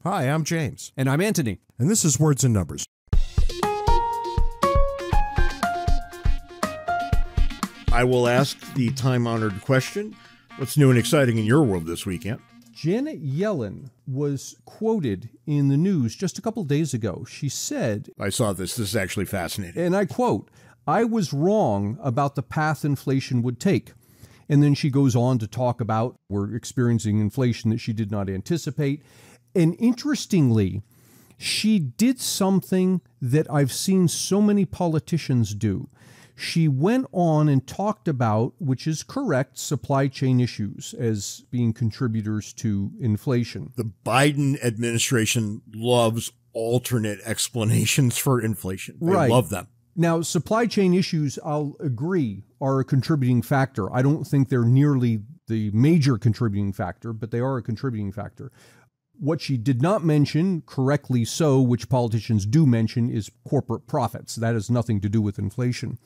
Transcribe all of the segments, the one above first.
Hi, I'm James. And I'm Anthony. And this is Words and Numbers. I will ask the time-honored question, what's new and exciting in your world this weekend? Janet Yellen was quoted in the news just a couple days ago. She said, I saw this. This is actually fascinating. And I quote, "I was wrong about the path inflation would take." And then she goes on to talk about we're experiencing inflation that she did not anticipate. And interestingly, she did something that I've seen so many politicians do. She went on and talked about, which is correct, supply chain issues as being contributors to inflation. The Biden administration loves alternate explanations for inflation. They love them. Now, supply chain issues, I'll agree, are a contributing factor. I don't think they're nearly the major contributing factor, but they are a contributing factor. What she did not mention, correctly so, which politicians do mention, is corporate profits. That has nothing to do with inflation.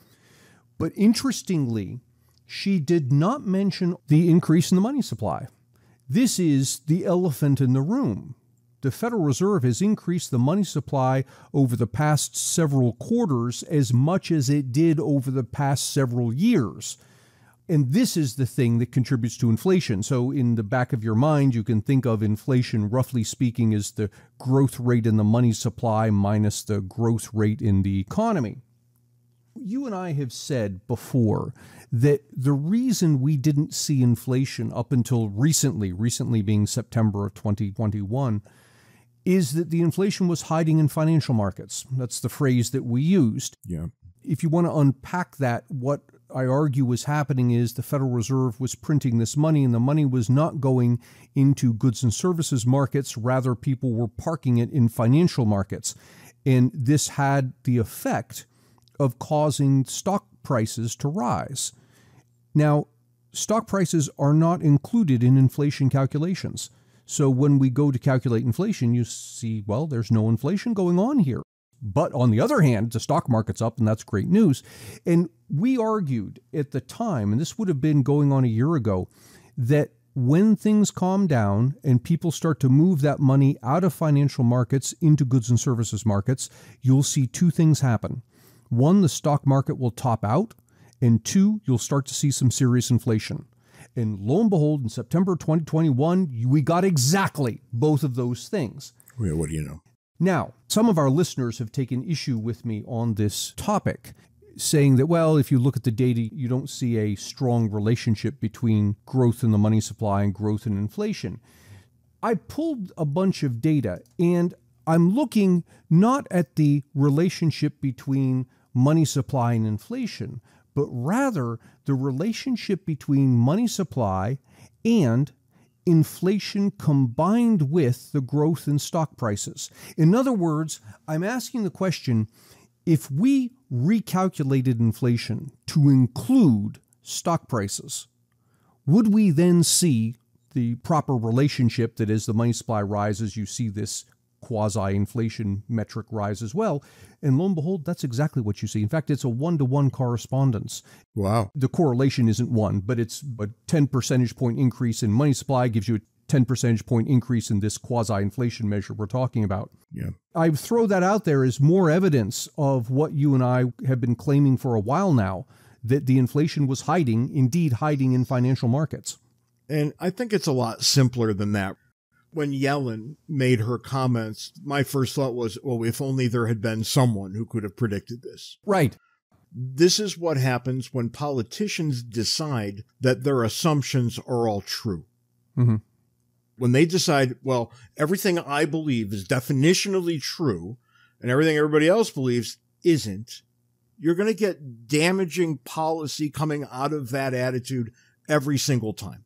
But interestingly, she did not mention the increase in the money supply. This is the elephant in the room. The Federal Reserve has increased the money supply over the past several quarters as much as it did over the past several years. And this is the thing that contributes to inflation. So in the back of your mind, you can think of inflation, roughly speaking, as the growth rate in the money supply minus the growth rate in the economy. You and I have said before that the reason we didn't see inflation up until recently being September of 2021, is that the inflation was hiding in financial markets. That's the phrase that we used. Yeah. If you want to unpack that, what I argue was happening is the Federal Reserve was printing this money, and the money was not going into goods and services markets. Rather, people were parking it in financial markets. And this had the effect of causing stock prices to rise. Now, stock prices are not included in inflation calculations. So when we go to calculate inflation, you see, well, there's no inflation going on here. But on the other hand, the stock market's up, and that's great news. And we argued at the time, and this would have been going on a year ago, that when things calm down and people start to move that money out of financial markets into goods and services markets, you'll see two things happen. One, the stock market will top out, and two, you'll start to see some serious inflation. And lo and behold, in September 2021, we got exactly both of those things. Yeah, what do you know? Now, some of our listeners have taken issue with me on this topic, saying that, well, if you look at the data, you don't see a strong relationship between growth in the money supply and growth in inflation. I pulled a bunch of data, and I'm looking not at the relationship between money supply and inflation, but rather the relationship between money supply and inflation combined with the growth in stock prices. In other words, I'm asking the question, if we recalculated inflation to include stock prices, would we then see the proper relationship that as the money supply rises, you see this quasi-inflation metric rise as well? And lo and behold, that's exactly what you see. In fact, it's a 1-to-1 correspondence. Wow. The correlation isn't 1, but it's a 10 percentage point increase in money supply gives you a 10 percentage point increase in this quasi-inflation measure we're talking about. Yeah. I throw that out there as more evidence of what you and I have been claiming for a while now, that the inflation was indeed hiding in financial markets. And I think it's a lot simpler than that. When Yellen made her comments, my first thought was, well, if only there had been someone who could have predicted this. Right. This is what happens when politicians decide that their assumptions are all true. Mm-hmm. When they decide, well, everything I believe is definitionally true and everything everybody else believes isn't, you're going to get damaging policy coming out of that attitude every single time.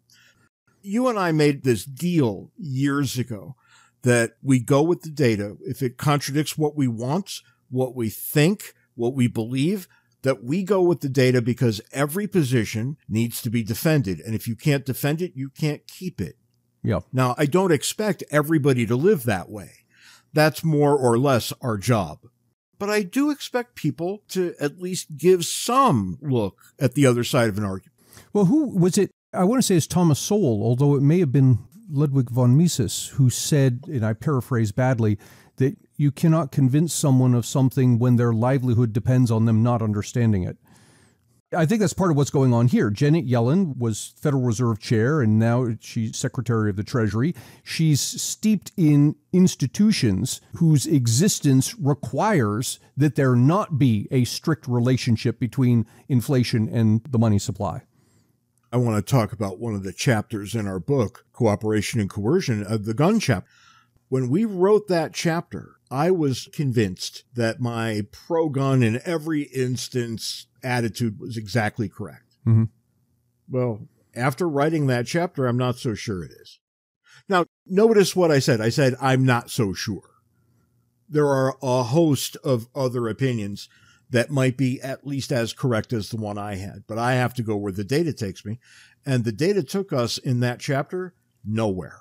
You and I made this deal years ago that we go with the data. If it contradicts what we want, what we think, what we believe, that we go with the data because every position needs to be defended. And if you can't defend it, you can't keep it. Yeah. Now, I don't expect everybody to live that way. That's more or less our job. But I do expect people to at least give some look at the other side of an argument. Well, who was it? I want to say it's Thomas Sowell, although it may have been Ludwig von Mises, who said, and I paraphrase badly, that you cannot convince someone of something when their livelihood depends on them not understanding it. I think that's part of what's going on here. Janet Yellen was Federal Reserve Chair, and now she's Secretary of the Treasury. She's steeped in institutions whose existence requires that there not be a strict relationship between inflation and the money supply. I want to talk about one of the chapters in our book, Cooperation and Coercion, the gun chapter. When we wrote that chapter, I was convinced that my pro-gun in every instance attitude was exactly correct. Mm-hmm. Well, after writing that chapter, I'm not so sure it is. Now, notice what I said. I said, I'm not so sure. There are a host of other opinions that might be at least as correct as the one I had, but I have to go where the data takes me. And the data took us in that chapter nowhere.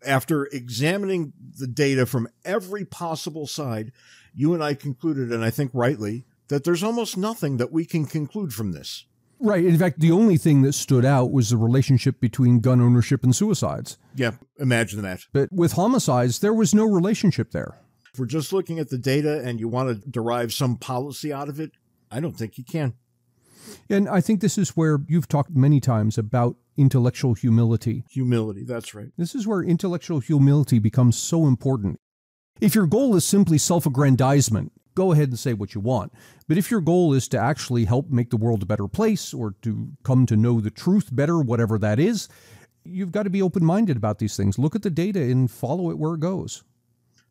After examining the data from every possible side, you and I concluded, and I think rightly, that there's almost nothing that we can conclude from this. Right. In fact, the only thing that stood out was the relationship between gun ownership and suicides. Yeah, imagine that. But with homicides, there was no relationship there. If we're just looking at the data and you want to derive some policy out of it, I don't think you can. And I think this is where you've talked many times about intellectual humility. Humility, that's right. This is where intellectual humility becomes so important. If your goal is simply self-aggrandizement, go ahead and say what you want. But if your goal is to actually help make the world a better place or to come to know the truth better, whatever that is, you've got to be open-minded about these things. Look at the data and follow it where it goes.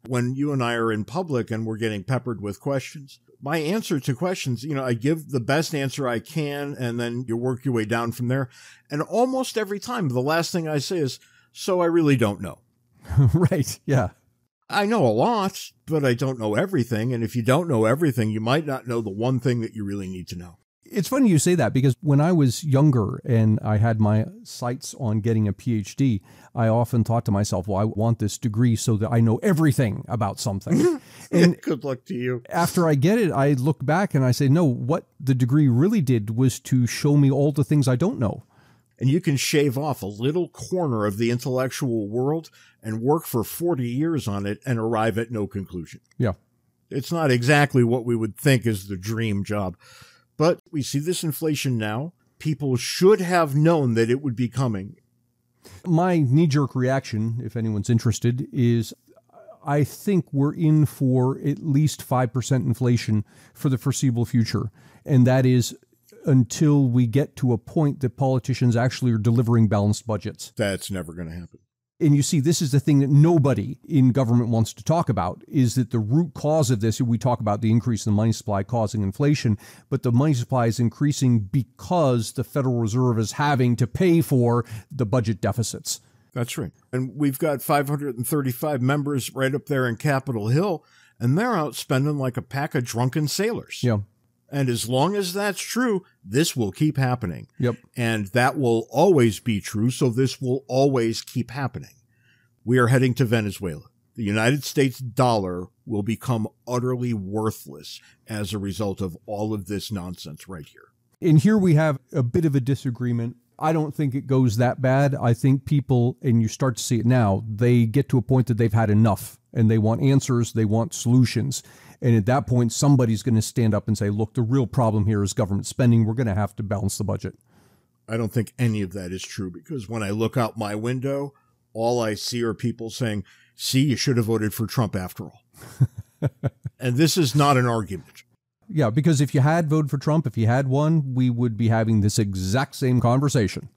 When you and I are in public and we're getting peppered with questions, my answer to questions, I give the best answer I can, and then you work your way down from there. And almost every time, the last thing I say is, so I really don't know. Right, yeah. I know a lot, but I don't know everything. And if you don't know everything, you might not know the one thing that you really need to know. It's funny you say that, because when I was younger and I had my sights on getting a PhD, I often thought to myself, well, I want this degree so that I know everything about something. And good luck to you. After I get it, I look back and I say, no, what the degree really did was to show me all the things I don't know. And you can shave off a little corner of the intellectual world and work for 40 years on it and arrive at no conclusion. Yeah. It's not exactly what we would think is the dream job. But we see this inflation now. People should have known that it would be coming. My knee-jerk reaction, if anyone's interested, is I think we're in for at least 5% inflation for the foreseeable future. And that is until we get to a point that politicians actually are delivering balanced budgets. That's never going to happen. And you see, this is the thing that nobody in government wants to talk about, is that the root cause of this, we talk about the increase in the money supply causing inflation, but the money supply is increasing because the Federal Reserve is having to pay for the budget deficits. That's right. And we've got 535 members right up there in Capitol Hill, and they're out spending like a pack of drunken sailors. Yeah. And as long as that's true, this will keep happening. Yep. And that will always be true, so this will always keep happening. We are heading to Venezuela. The United States dollar will become utterly worthless as a result of all of this nonsense right here. And here we have a bit of a disagreement. I don't think it goes that bad. I think people, and you start to see it now, they get to a point that they've had enough and they want answers, they want solutions. And at that point, somebody's going to stand up and say, look, the real problem here is government spending. We're going to have to balance the budget. I don't think any of that is true, because when I look out my window, all I see are people saying, see, you should have voted for Trump after all. And this is not an argument. Yeah, because if you had voted for Trump, if you had won, we would be having this exact same conversation.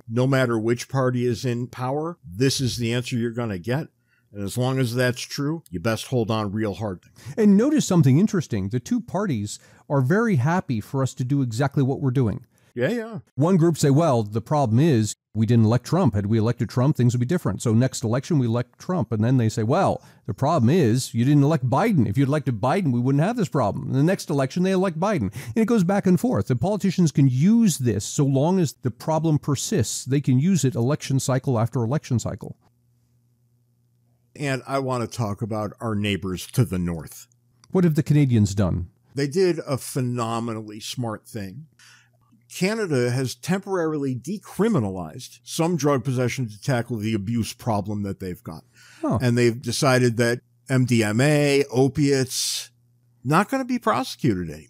No matter which party is in power, this is the answer you're going to get. And as long as that's true, you best hold on real hard. And notice something interesting. The two parties are very happy for us to do exactly what we're doing. Yeah. One group say, well, the problem is we didn't elect Trump. Had we elected Trump, things would be different. So next election, we elect Trump. And then they say, well, the problem is you didn't elect Biden. If you'd elected Biden, we wouldn't have this problem. In the next election, they elect Biden. And it goes back and forth. The politicians can use this so long as the problem persists. They can use it election cycle after election cycle. And I want to talk about our neighbors to the north. What have the Canadians done? They did a phenomenally smart thing. Canada has temporarily decriminalized some drug possession to tackle the abuse problem that they've got. Oh. And they've decided that MDMA, opiates, not going to be prosecuted anymore.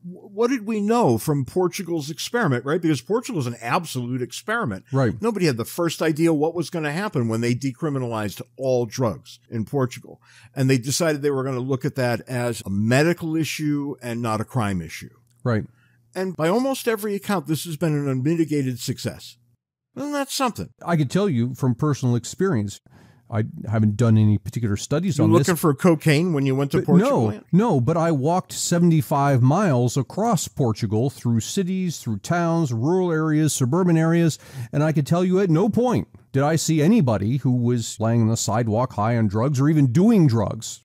What did we know from Portugal's experiment, right? Because Portugal is an absolute experiment. Right. Nobody had the first idea what was going to happen when they decriminalized all drugs in Portugal. And they decided they were going to look at that as a medical issue and not a crime issue. Right. And by almost every account, this has been an unmitigated success. And that's something. I could tell you from personal experience, I haven't done any particular studies on You this. looking for cocaine when you went to Portugal? No, but I walked 75 miles across Portugal through cities, through towns, rural areas, suburban areas, and I could tell you at no point did I see anybody who was laying on the sidewalk high on drugs or even doing drugs.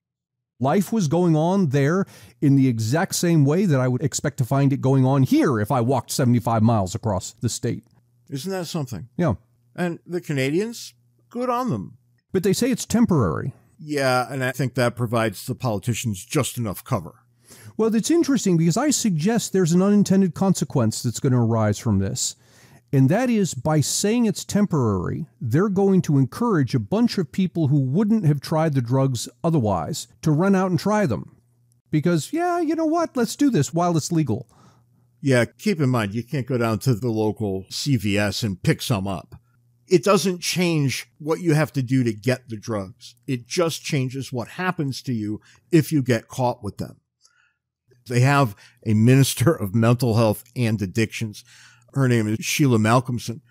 Life was going on there in the exact same way that I would expect to find it going on here if I walked 75 miles across the state. Isn't that something? Yeah. And the Canadians, good on them. But they say it's temporary. Yeah, and I think that provides the politicians just enough cover. Well, it's interesting because I suggest there's an unintended consequence that's going to arise from this. And that is, by saying it's temporary, they're going to encourage a bunch of people who wouldn't have tried the drugs otherwise to run out and try them. Because, yeah, you know what? Let's do this while it's legal. Yeah, keep in mind, you can't go down to the local CVS and pick some up. It doesn't change what you have to do to get the drugs. It just changes what happens to you if you get caught with them. They have a minister of mental health and addictions. Her name is Sheila Malcolmson.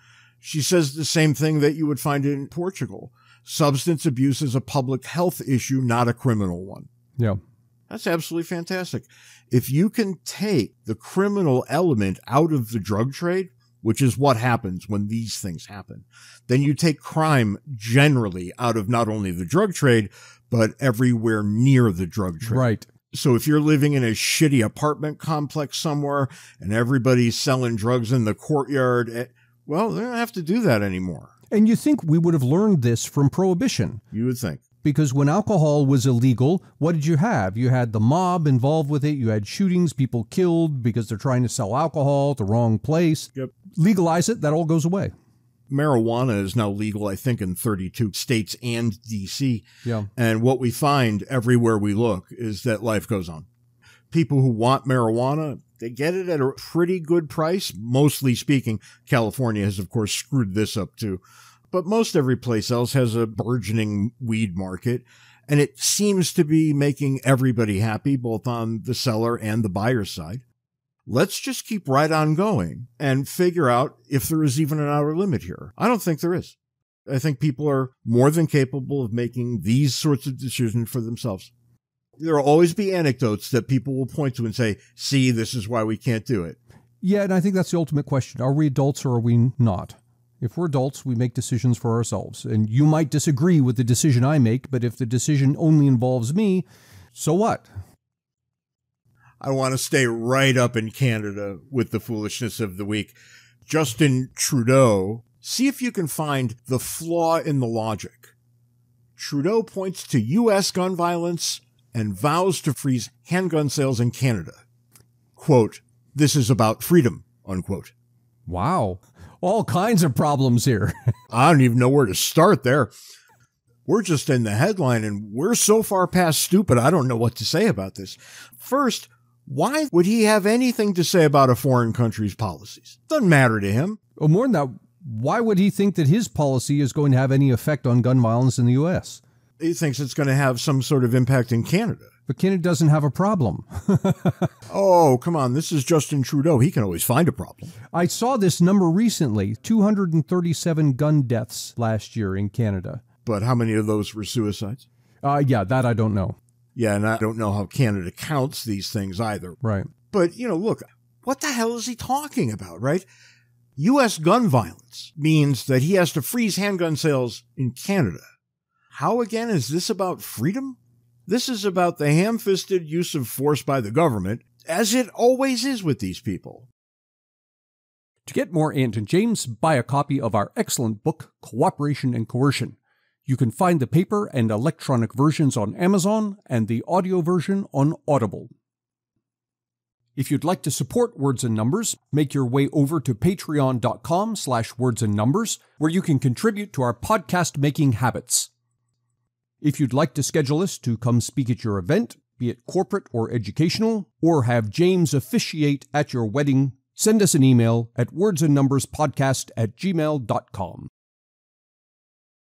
She says the same thing that you would find in Portugal. Substance abuse is a public health issue, not a criminal one. Yeah. That's absolutely fantastic. If you can take the criminal element out of the drug trade, which is what happens when these things happen, then you take crime generally out of not only the drug trade, but everywhere near the drug trade. Right. So if you're living in a shitty apartment complex somewhere and everybody's selling drugs in the courtyard, well, they don't have to do that anymore. And you think we would have learned this from Prohibition. You would think. Because when alcohol was illegal, what did you have? You had the mob involved with it. You had shootings, people killed because they're trying to sell alcohol at the wrong place. Yep. Legalize it, that all goes away. Marijuana is now legal, I think, in 32 states and D.C. Yeah. And what we find everywhere we look is that life goes on. People who want marijuana, they get it at a pretty good price. Mostly speaking, California has, of course, screwed this up too. But most every place else has a burgeoning weed market, and it seems to be making everybody happy, both on the seller and the buyer side. Let's just keep right on going and figure out if there is even an outer limit here. I don't think there is. I think people are more than capable of making these sorts of decisions for themselves. There will always be anecdotes that people will point to and say, see, this is why we can't do it. Yeah, and I think that's the ultimate question. Are we adults or are we not? If we're adults, we make decisions for ourselves. And you might disagree with the decision I make, but if the decision only involves me, so what? I want to stay right up in Canada with the foolishness of the week. Justin Trudeau, see if you can find the flaw in the logic. Trudeau points to U.S. gun violence and vows to freeze handgun sales in Canada. Quote, this is about freedom, unquote. Wow. All kinds of problems here. I don't even know where to start there. We're just in the headline and we're so far past stupid, I don't know what to say about this. First, why would he have anything to say about a foreign country's policies? Doesn't matter to him. Well, more than that, why would he think that his policy is going to have any effect on gun violence in the U.S.? He thinks it's going to have some sort of impact in Canada. But Canada doesn't have a problem. Oh, come on. This is Justin Trudeau. He can always find a problem. I saw this number recently, 237 gun deaths last year in Canada. But how many of those were suicides? Yeah, that I don't know. Yeah, and I don't know how Canada counts these things either. Right. But, look, what the hell is he talking about, right? U.S. gun violence means that he has to freeze handgun sales in Canada. How, again, is this about freedom? This is about the ham-fisted use of force by the government, as it always is with these people. To get more Ant and James, buy a copy of our excellent book, Cooperation and Coercion. You can find the paper and electronic versions on Amazon and the audio version on Audible. If you'd like to support Words and Numbers, make your way over to patreon.com/wordsandnumbers, where you can contribute to our podcast-making habits. If you'd like to schedule us to come speak at your event, be it corporate or educational, or have James officiate at your wedding, send us an email at wordsandnumberspodcast@gmail.com.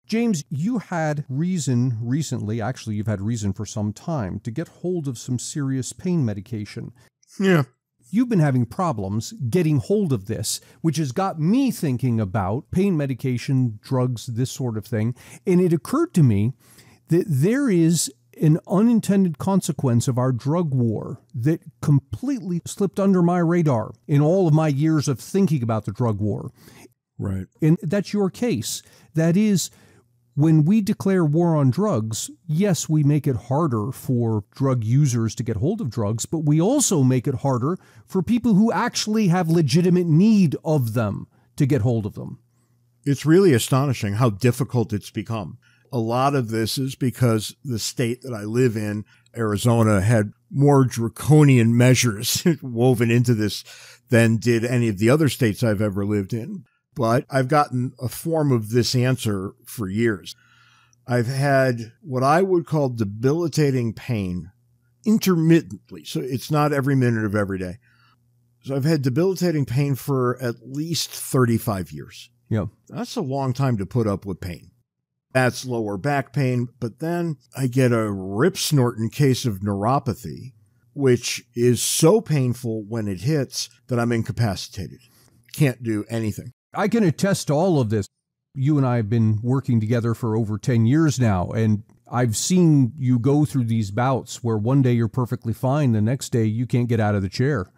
James, you had reason recently, actually you've had reason for some time, to get hold of some serious pain medication. Yeah. You've been having problems getting hold of this, which has got me thinking about pain medication, drugs, this sort of thing. And it occurred to me that there is an unintended consequence of our drug war that completely slipped under my radar in all of my years of thinking about the drug war. Right. And that's your case. That is, when we declare war on drugs, yes, we make it harder for drug users to get hold of drugs, but we also make it harder for people who actually have legitimate need of them to get hold of them. It's really astonishing how difficult it's become. A lot of this is because the state that I live in, Arizona, had more draconian measures woven into this than did any of the other states I've ever lived in. But I've gotten a form of this answer for years. I've had what I would call debilitating pain intermittently. So it's not every minute of every day. So I've had debilitating pain for at least 35 years. Yeah. That's a long time to put up with pain. That's lower back pain. But then I get a rip-snorting case of neuropathy, which is so painful when it hits that I'm incapacitated. Can't do anything. I can attest to all of this. You and I have been working together for over 10 years now, and I've seen you go through these bouts where one day you're perfectly fine, the next day you can't get out of the chair.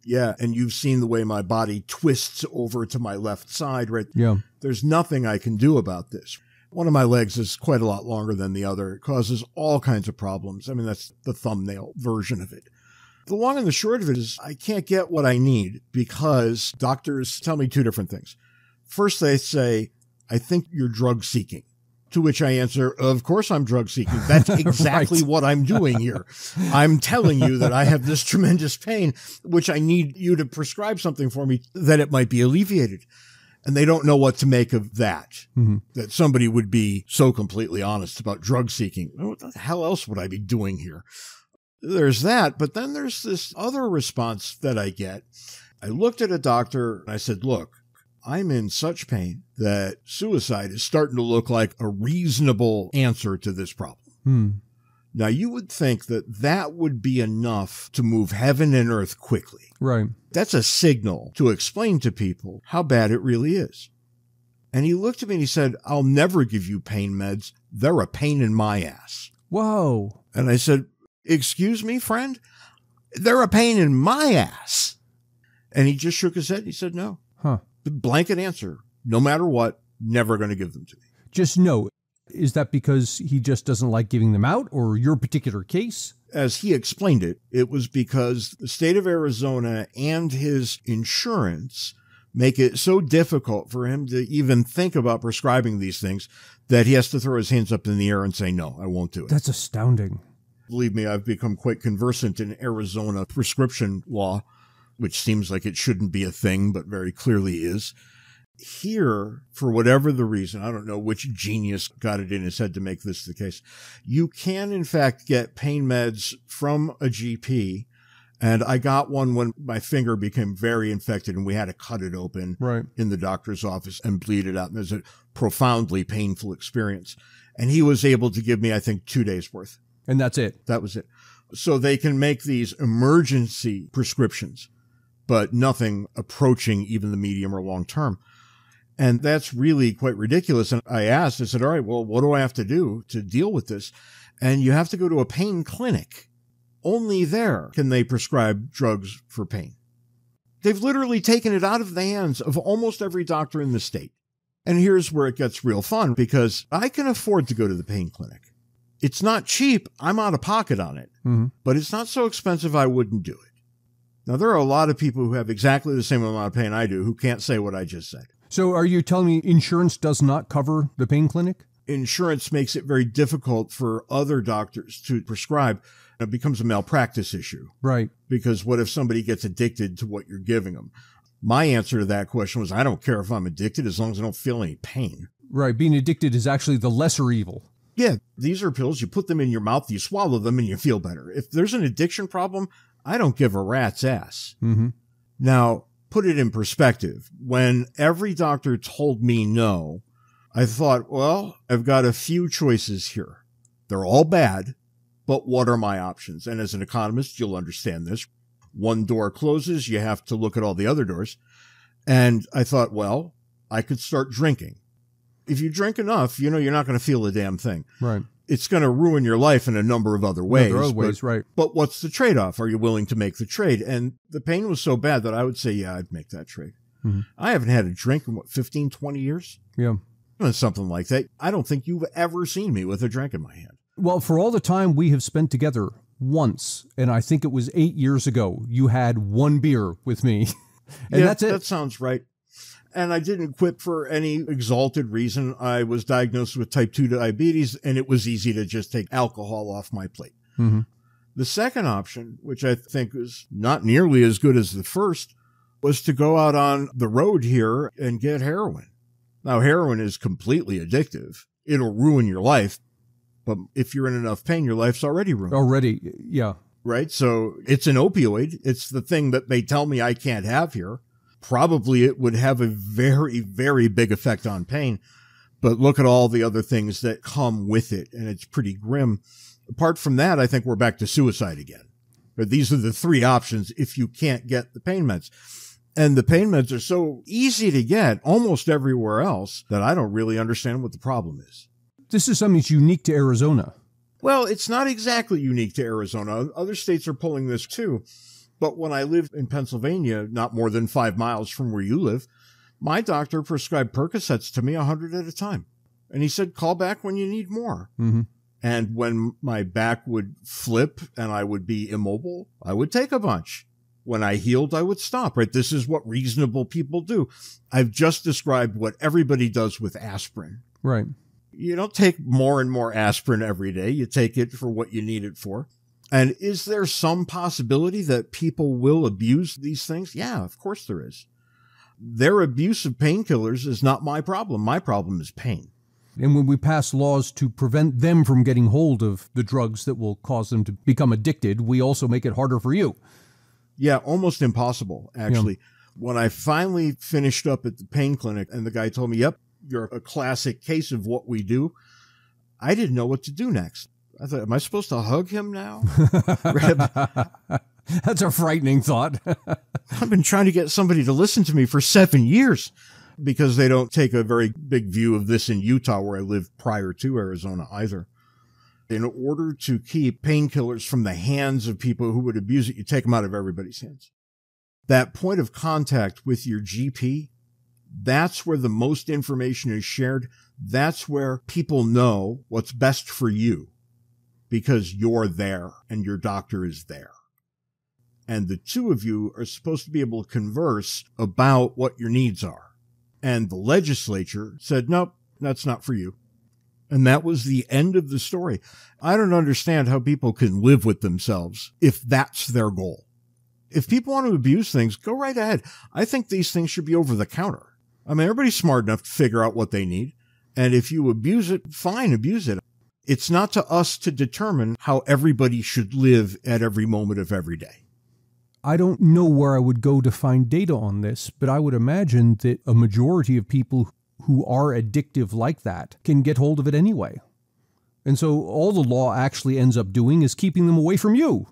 Yeah, and you've seen the way my body twists over to my left side, right? Yeah. There's nothing I can do about this. One of my legs is quite a lot longer than the other. It causes all kinds of problems. I mean, that's the thumbnail version of it. The long and the short of it is I can't get what I need because doctors tell me two different things. First, they say, I think you're drug seeking, to which I answer, of course I'm drug seeking. That's exactly what I'm doing here. I'm telling you that I have this tremendous pain, which I need you to prescribe something for me that it might be alleviated. And they don't know what to make of that, that somebody would be so completely honest about drug seeking. What the hell else would I be doing here? There's that, but then there's this other response that I get. I looked at a doctor and I said, look, I'm in such pain that suicide is starting to look like a reasonable answer to this problem. Now, you would think that that would be enough to move heaven and earth quickly. Right. That's a signal to explain to people how bad it really is. And he looked at me and he said, I'll never give you pain meds. They're a pain in my ass. Whoa. And I said, excuse me, friend? They're a pain in my ass. And he just shook his head. He said, no. The blanket answer, no matter what, never going to give them to me. Just no. Is that because he just doesn't like giving them out, or your particular case? As he explained it, it was because the state of Arizona and his insurance make it so difficult for him to even think about prescribing these things that he has to throw his hands up in the air and say, no, I won't do it. That's astounding. Believe me, I've become quite conversant in Arizona prescription law, which seems like it shouldn't be a thing, but very clearly is. Here, for whatever the reason, I don't know which genius got it in his head to make this the case, you can, in fact, get pain meds from a GP. And I got one when my finger became very infected and we had to cut it open in the doctor's office and bleed it out. And there's a profoundly painful experience. And he was able to give me, I think, 2 days worth. And that's it. That was it. So they can make these emergency prescriptions, but nothing approaching even the medium or long term. And that's really quite ridiculous. And I asked, I said, all right, well, what do I have to do to deal with this? And you have to go to a pain clinic. Only there can they prescribe drugs for pain. They've literally taken it out of the hands of almost every doctor in the state. And here's where it gets real fun, because I can afford to go to the pain clinic. It's not cheap. I'm out of pocket on it, but it's not so expensive I wouldn't do it. Now, there are a lot of people who have exactly the same amount of pain I do who can't say what I just said. So are you telling me insurance does not cover the pain clinic? insurance makes it very difficult for other doctors to prescribe. It becomes a malpractice issue. Right. Because what if somebody gets addicted to what you're giving them? My answer to that question was, I don't care if I'm addicted as long as I don't feel any pain. Right. Being addicted is actually the lesser evil. Yeah. These are pills. You put them in your mouth, you swallow them, and you feel better. If there's an addiction problem, I don't give a rat's ass. Mm-hmm. Now, put it in perspective. When every doctor told me no, I thought, well, I've got a few choices here. They're all bad, but what are my options? And as an economist, you'll understand this. One door closes, you have to look at all the other doors. And I thought, well, I could start drinking. If you drink enough, you're not going to feel a damn thing. Right. It's going to ruin your life in a number of other ways. Right. But what's the trade-off? Are you willing to make the trade? And the pain was so bad that I would say, yeah, I'd make that trade. Mm-hmm. I haven't had a drink in, 15, 20 years? Yeah. Something like that. I don't think you've ever seen me with a drink in my hand. Well, for all the time we have spent together, once, and I think it was 8 years ago, you had one beer with me. And that's it. That sounds right. And I didn't quit for any exalted reason. I was diagnosed with type 2 diabetes, and it was easy to just take alcohol off my plate. Mm-hmm. The second option, which I think is not nearly as good as the first, was to go out on the road here and get heroin. Now, heroin is completely addictive. It'll ruin your life. But if you're in enough pain, your life's already ruined. Already, yeah. Right? So it's an opioid. It's the thing that they tell me I can't have here. Probably it would have a very, very big effect on pain. But look at all the other things that come with it, and it's pretty grim. Apart from that, I think we're back to suicide again. But these are the three options if you can't get the pain meds. And the pain meds are so easy to get almost everywhere else that I don't really understand what the problem is. This is something that's unique to Arizona. Well, it's not exactly unique to Arizona. Other states are pulling this too. But when I lived in Pennsylvania, not more than 5 miles from where you live, my doctor prescribed Percocets to me 100 at a time. And he said, call back when you need more. Mm-hmm. And when my back would flip and I would be immobile, I would take a bunch. When I healed, I would stop, right? This is what reasonable people do. I've just described what everybody does with aspirin. Right. You don't take more and more aspirin every day. You take it for what you need it for. And is there some possibility that people will abuse these things? Yeah, of course there is. Their abuse of painkillers is not my problem. My problem is pain. And when we pass laws to prevent them from getting hold of the drugs that will cause them to become addicted, we also make it harder for you. Yeah, almost impossible, actually. Yeah. When I finally finished up at the pain clinic and the guy told me, yep, you're a classic case of what we do, I didn't know what to do next. I thought, am I supposed to hug him now? That's a frightening thought. I've been trying to get somebody to listen to me for 7 years because they don't take a very big view of this in Utah, where I lived prior to Arizona either. In order to keep painkillers from the hands of people who would abuse it, you take them out of everybody's hands. That point of contact with your GP, that's where the most information is shared. That's where people know what's best for you because you're there and your doctor is there. And the two of you are supposed to be able to converse about what your needs are. And the legislature said, nope, that's not for you. And that was the end of the story. I don't understand how people can live with themselves if that's their goal. If people want to abuse things, go right ahead. I think these things should be over the counter. I mean, everybody's smart enough to figure out what they need. And if you abuse it, fine, abuse it. It's not to us to determine how everybody should live at every moment of every day. I don't know where I would go to find data on this, but I would imagine that a majority of people who are addictive like that can get hold of it anyway. And so all the law actually ends up doing is keeping them away from you.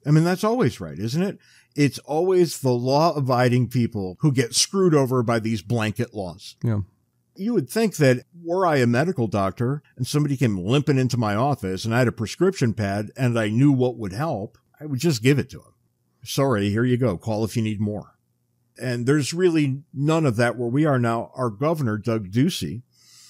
I mean, that's always right, isn't it? It's always the law-abiding people who get screwed over by these blanket laws. Yeah. You would think that were I a medical doctor and somebody came limping into my office and I had a prescription pad and I knew what would help, I would just give it to him. Sorry, here you go. Call if you need more. And there's really none of that where we are now. Our governor, Doug Ducey,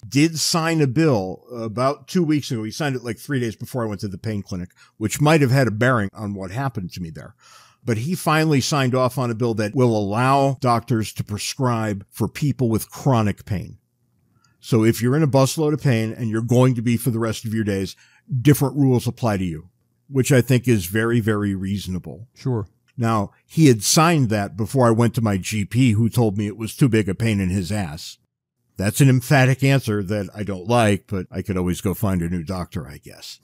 did sign a bill about 2 weeks ago. He signed it like 3 days before I went to the pain clinic, which might have had a bearing on what happened to me there. But he finally signed off on a bill that will allow doctors to prescribe for people with chronic pain. So if you're in a busload of pain and you're going to be for the rest of your days, different rules apply to you, which I think is very, very reasonable. Sure. Now, he had signed that before I went to my GP, who told me it was too big a pain in his ass. That's an emphatic answer that I don't like, but I could always go find a new doctor, I guess.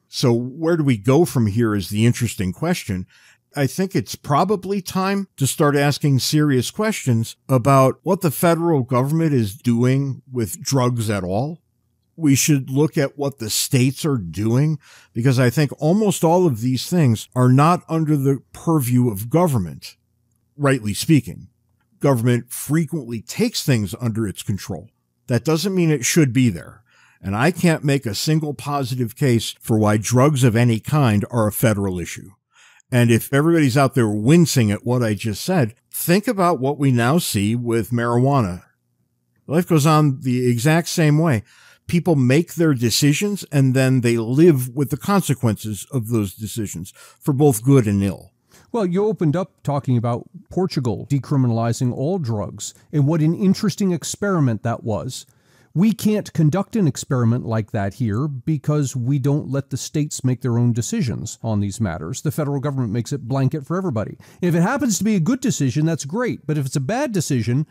So where do we go from here is the interesting question. I think it's probably time to start asking serious questions about what the federal government is doing with drugs at all. We should look at what the states are doing, because I think almost all of these things are not under the purview of government, rightly speaking. Government frequently takes things under its control. That doesn't mean it should be there. And I can't make a single positive case for why drugs of any kind are a federal issue. And if everybody's out there wincing at what I just said, think about what we now see with marijuana. Life goes on the exact same way. People make their decisions and then they live with the consequences of those decisions for both good and ill. Well, you opened up talking about Portugal decriminalizing all drugs and what an interesting experiment that was. We can't conduct an experiment like that here because we don't let the states make their own decisions on these matters. The federal government makes it blanket for everybody. If it happens to be a good decision, that's great. But if it's a bad decision,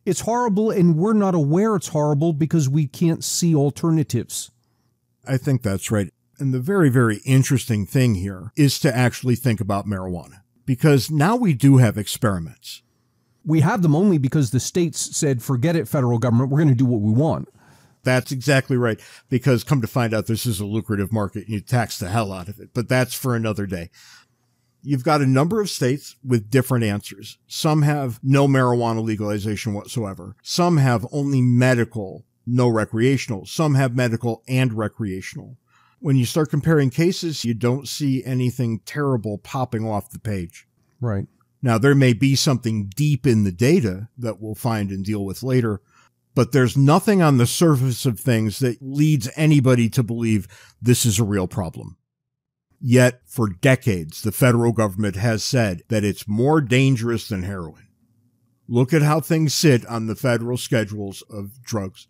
it's horrible, and we're not aware it's horrible because we can't see alternatives. I think that's right. And the very, very interesting thing here is to actually think about marijuana, because now we do have experiments. We have them only because the states said, forget it, federal government, we're going to do what we want. That's exactly right, because come to find out, this is a lucrative market and you tax the hell out of it. But that's for another day. You've got a number of states with different answers. Some have no marijuana legalization whatsoever. Some have only medical, no recreational. Some have medical and recreational. When you start comparing cases, you don't see anything terrible popping off the page. Right. Now, there may be something deep in the data that we'll find and deal with later, but there's nothing on the surface of things that leads anybody to believe this is a real problem. Yet, for decades, the federal government has said that it's more dangerous than heroin. Look at how things sit on the federal schedules of drugs.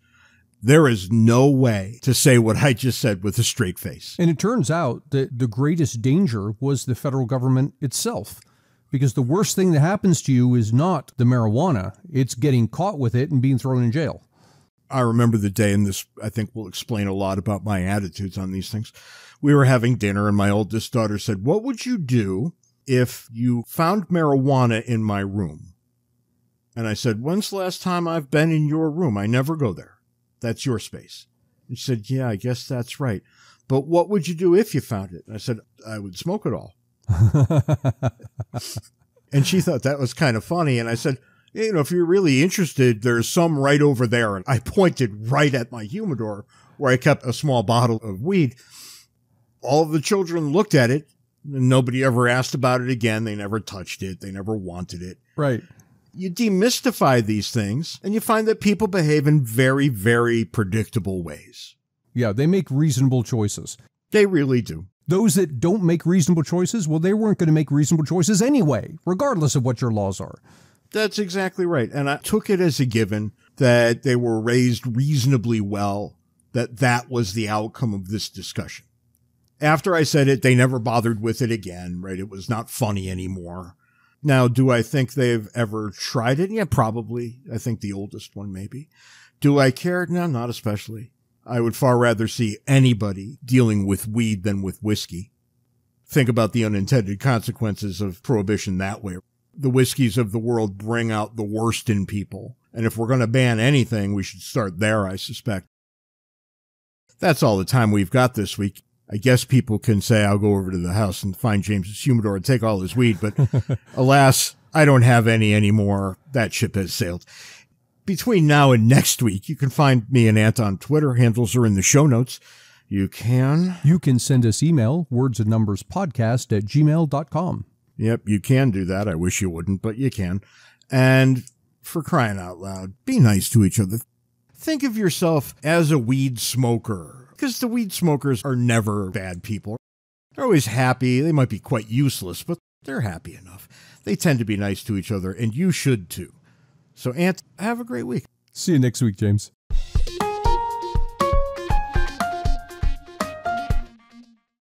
There is no way to say what I just said with a straight face. And it turns out that the greatest danger was the federal government itself, because the worst thing that happens to you is not the marijuana. It's getting caught with it and being thrown in jail. I remember the day, and this, I think, will explain a lot about my attitudes on these things. We were having dinner, and my oldest daughter said, "What would you do if you found marijuana in my room?" And I said, "When's the last time I've been in your room? I never go there. That's your space." And she said, "Yeah, I guess that's right. But what would you do if you found it?" And I said, "I would smoke it all." And she thought that was kind of funny. And I said, "You know, if you're really interested, there's some right over there." And I pointed right at my humidor where I kept a small bottle of weed. All of the children looked at it, and nobody ever asked about it again. They never touched it. They never wanted it. Right. You demystify these things, and you find that people behave in very, very predictable ways. Yeah, they make reasonable choices. They really do. Those that don't make reasonable choices, well, they weren't going to make reasonable choices anyway, regardless of what your laws are. That's exactly right. And I took it as a given that they were raised reasonably well, that was the outcome of this discussion. After I said it, they never bothered with it again, right? It was not funny anymore. Now, do I think they've ever tried it? Yeah, probably. I think the oldest one, maybe. Do I care? No, not especially. I would far rather see anybody dealing with weed than with whiskey. Think about the unintended consequences of prohibition that way. The whiskeys of the world bring out the worst in people. And if we're going to ban anything, we should start there, I suspect. That's all the time we've got this week. I guess people can say I'll go over to the house and find James's humidor and take all his weed, but alas, I don't have any anymore. That ship has sailed. Between now and next week, you can find me and Ant on Twitter. Handles are in the show notes. You can send us email, wordsandnumberspodcast@gmail.com. Yep, you can do that. I wish you wouldn't, but you can. And for crying out loud, be nice to each other. Think of yourself as a weed smoker, because the weed smokers are never bad people. They're always happy. They might be quite useless, but they're happy enough. They tend to be nice to each other, and you should too. So, Ant, have a great week. See you next week, James.